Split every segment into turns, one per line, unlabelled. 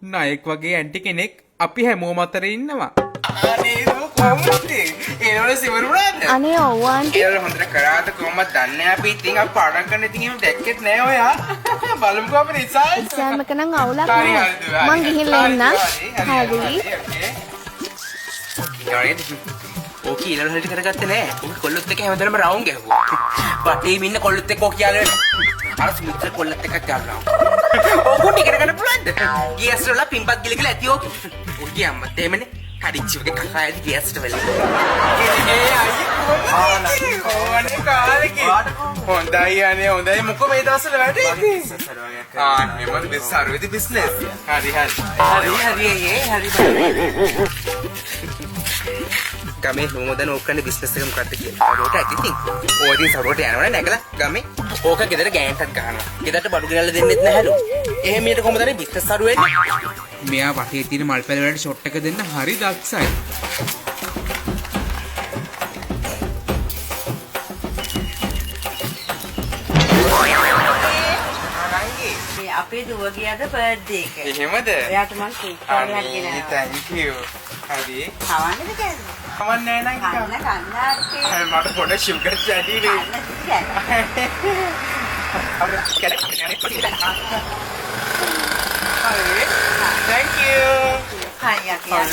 නායක වගේ ඇන්ටි කෙනෙක් අපි හැමෝම අතර ඉන්නවා.
අනේ කොහොමද? ඒනවල සිවරුණාද?
අනේ ඔව් ආන්ටි.
ඒවල හොඳට කරාද කොහොමද දන්නේ අපි ඉතින් අපි පාඩම් කරන ඉතින් එහෙම දැක්කෙත් නෑ ඔයා. බලමුකෝ අපි රිසල්ට්.
එක්සෑම් එක නම් අවුලක් නෑ. මං ගිහිල්ලා එන්නම්. හරි.
ඕකේ ඊළඟ හරියට කරගත්තේ නෑ. ඕක කොල්ලොත් එක්ක හැමදාම රවුම් ගැහුවා. වටේම ඉන්න කොල්ලොත් එක්ක ඕක කියලා අර සුමිත්‍ර කොල්ලත් එක්ක ගන්නවා. ඕක ටිකට ගන්න පුළුවන්ද? ගියස් වල පිම්පත් ගිලගිලා ඇති ඕක. ඕකේ අම්මත් එහෙමනේ. හරිච්ච වගේ කකා ඇති ගියස්ට වෙල. ඒ අයියේ ඕනේ කාලෙකේ. හොඳයි අනේ හොඳයි මොකෝ මේ දවස්වල වැඩේ? නෙමෙයි බිස්නස් බිස්නස්. හරි. ගමේ මොමදන ඕකනේ බිස්නස් එක මොකක්ද කියලා. සරුවට ඇති ඉතින්. ඕක ඉතින් සරුවට යනවනේ නැගලා ගමේ. ඕක ගෙදර ගෑන්ටත් ගහනවා. ගෙදරට බඩු ගෙනල්ලා දෙන්නෙත් නැහැලු. එහෙම ඊට කොහමද මේ බිස්නස් සරු වෙන්නේ?
මෙයා වටේ තියෙන මල් පැල වලට ෂොට් එක දෙන්න හරි දක්ෂයි.
අපේ දුවගේ අද බර්ත්ඩේ එක.
එහෙමද?
එයාට මම කේක් එකක් ගෙනාවා.
thank you. හරි.
කවන්නද කෑද?
කවන්නේ නැහැ නංගි.
කන්න
මට පොඩ sugar daddy නේ. හරි. thank you.
හරිය කියන්න.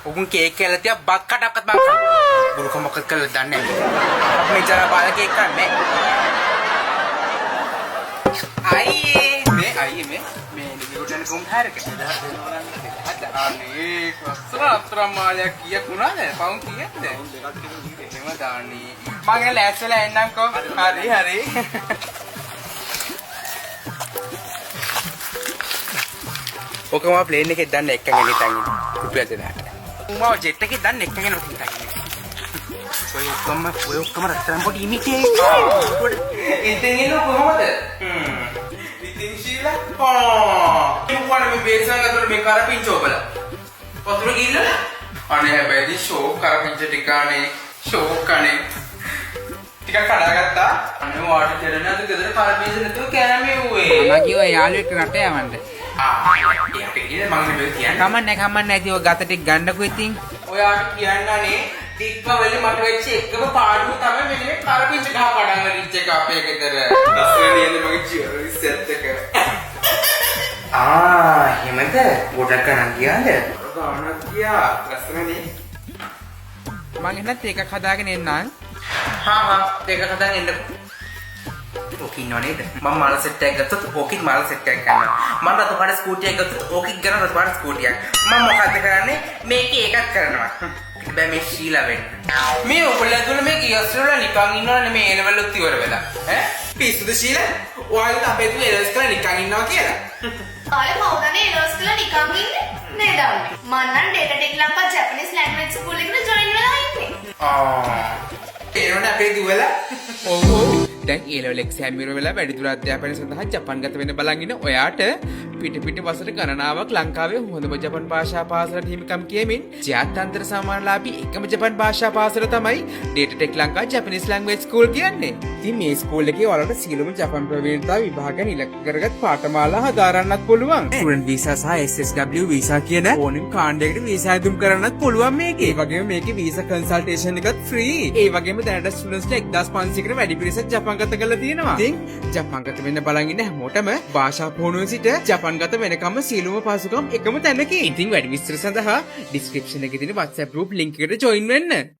උගුන් කේක් කියලා තියා බත් කඩක්වත් බං. බුරුක මොකද කළා දන්නේ නැහැ. අපි ජරා බාල කේක් කන්නේ. අයියේ මේ නිකුටන කොම් හැරක. අනේ කස්තර මාලයක් කීයක් වුණාද? පවුන් කීයක්ද? එහෙම දාන්නේ. මම ලෑස්තිලා එන්නම්කෝ. හරි. ඔකම ප්ලේන් එකේ දාන්න එක්කගෙන හිටන් ඉන්න. රුපියල් 2000ට. මම ජෙට් එකේ දාන්න එක්කගෙන හිටන් ඉන්න. ඔය ඔක්කොම රත්තරන් පොඩි ඉමිටේ. ඉතින් එන්න කොහමද? ඉතින් ශීලා. ඉවුවන මේ බේසන් අතර මේ කරපිංචෝබල. වතුර ගිල්ලලා. අනේ හැබැයි ෂෝක් කරපිංච ටිකානේ ෂෝක් කනේ. ටිකක් කඩාගත්තා. අනේ වාට දෙරණ අද ගෙදර කරපිංච නැතුව කෑමේ උවේ.
මම කිව්වා යාළුවෙක් රට යවන්න. කමන්නේ ඉතින් ඔය ගත ටික ගන්නකෝ ඉතින්.
ඔයාට කියන්නනේ දික්කවලේ මට වෙච්ච එකම පාඩුව තමයි මෙන්න මේ කරපිංච ගහ පඩන් රිච් එක අපේ ගෙදර. ලස්සන නේද මගේ ජුවලරි සෙට් එක. එහෙමද? ගොඩක් ගණන් ගියාද? ගණන් ගියා. ලස්සනනේ.
මං එහෙනම් ඒකක් හදාගෙන එන්නම්.
ඒක හදාගෙන එන්න. ඕක ඉන්නව නේද? මම මාල සෙට් එකක් ගත්තොත් ඕකෙත් මාල සෙට් එකක් ගන්නවා. මම රතු පාට ස්කූටි එකක් ගත්තොත් ඕකෙත් ගන්න රතු පාට ස්කූටියක්. මම මොකද කරන්නේ? මේකේ එකක් කරනවා. බෑ මේ ශීලා වෙන්න. මේ ඔයගොල්ලෝ දුන්න මේ ගියස් වල නිකන් ඉන්නවනේ මේ එනවලුත් ඉවර වෙලා. ඈ? පිස්සුද ශීලා? ඔයාලට අපේ තුල එලස් කරලා නිකන් ඉන්නවා කියලා.
ඔයාලා කවුදනේ එලස් කියලා නිකන් ඉන්නේ? නේද අම්මේ? මම නම් data tech Lanka Japanese language school එකට ජොයින් වෙලා ඉන්නේ.
ඒනෝනේ අපේ දුවලා.
ඔව්. දැන් ඒ ලෙවල් එක්සෑම් ඉවර වෙලා වැඩිදුර අධ්‍යාපනය සඳහා ජපාන් ගත වෙන්න බලන් ඉන්න ඔයාට පිට වසර ගණනාවක් ලංකාවේ හොඳම ජපන් භාෂා පාසලට හිමිකම් කියමින් ජාත්‍යන්තර සම්මානලාභී එකම ජපන් භාෂා පාසල තමයි data tech Lanka Japanese language school කියන්නේ. ඉතින් මේ ස්කූල් එකේ ඔයාලට සියලුම ජපන් ප්‍රවීණතා විභාගයන් ඉලක්ක කරගත් පාඨමාලා හදාරන්නත් පුළුවන්. ස්ටුඩන්ට් වීසා සහ SSW වීසා කියන ඕනෙම කාණ්ඩයකට වීසා ඇතුම් කරන්නත් පුළුවන් මේකේ. ඒ වගේම මේකේ වීසා කන්සල්ටේෂන් එකත් ෆ්‍රී. ඒ වගේම දැනට ස්ටුඩන්ට්ස්ලා 1500කට වැඩි පිරිසක් ජපාන් ගත කරලා තියෙනවා. ඉතින් ජපාන් ගත වෙන්න බලන් ඉන්න හැමෝටම භාෂා පුහුණුවෙන් සිට ජපාන් ගත වෙනකම් සියලුම පහසුකම් එකම තැනකින්. ඉතින් වැඩි විස්තර සඳහා ඩිස්ක්‍රිප්ෂන් එකේ තියෙන WhatsApp group link එකට join වෙන්න.